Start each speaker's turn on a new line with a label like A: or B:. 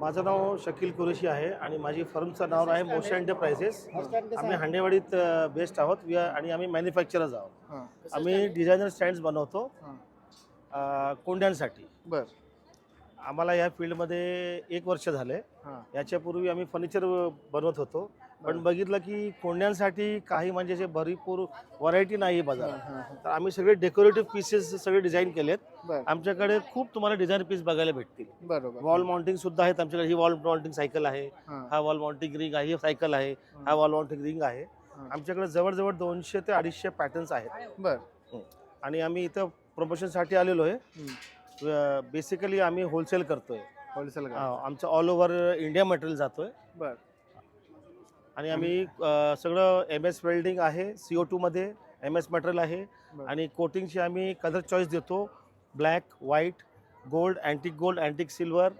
A: माझं नाव शकील कुरेशी आहे आणि माझी फर्मचं नाव आहे मोशा एंटरप्राइजेस. आम्ही हांडेवाडीत बेस्ड आहोत आणि आम्ही मॅन्युफॅक्चरर्स आहोत. आम्ही डिझायनर स्टँड्स बनवतो कोंड्यांसाठी.
B: बर.
A: आम्हाला या फील्डमध्ये 1 वर्ष झाले. याच्यापूर्वी आम्ही फर्निचर बनवत होतो, पण बघितलं की कोंड्यांसाठी काही म्हणजे जे भरपूर व्हरायटी नाही आहे बाजारात. तर आम्ही सगळे डेकोरेटिव्ह पीसेस सगळे डिझाईन केलेत. आमच्याकडे खूप तुम्हाला डिझाईन पीस बघायला भेटतील.
B: बरोबर.
A: वॉल माउंटिंग सुद्धा आहेत आमच्याकडे. ही वॉल माउंटिंग सायकल आहे, हा वॉल माउंटिंग रिंग आहे, ही सायकल आहे, हा वॉल माउंटिंग रिंग आहे. आमच्याकडे जवळजवळ 200 ते 250 पॅटर्न्स आहेत.
B: बर.
A: आणि आम्ही इथं प्रमोशनसाठी आलेलो आहे. बेसिकली आम्ही होलसेल करतोय.
B: होलसेल.
A: आमचं ऑल ओव्हर इंडिया मटेरियल जातोय.
B: बर.
A: आणि आम्ही सगळं MS वेल्डिंग आहे, CO2 मध्ये MS मटेरियल आहे. आणि कोटिंगची आम्ही कलर चॉईस देतो. Black, white, gold, antique silver,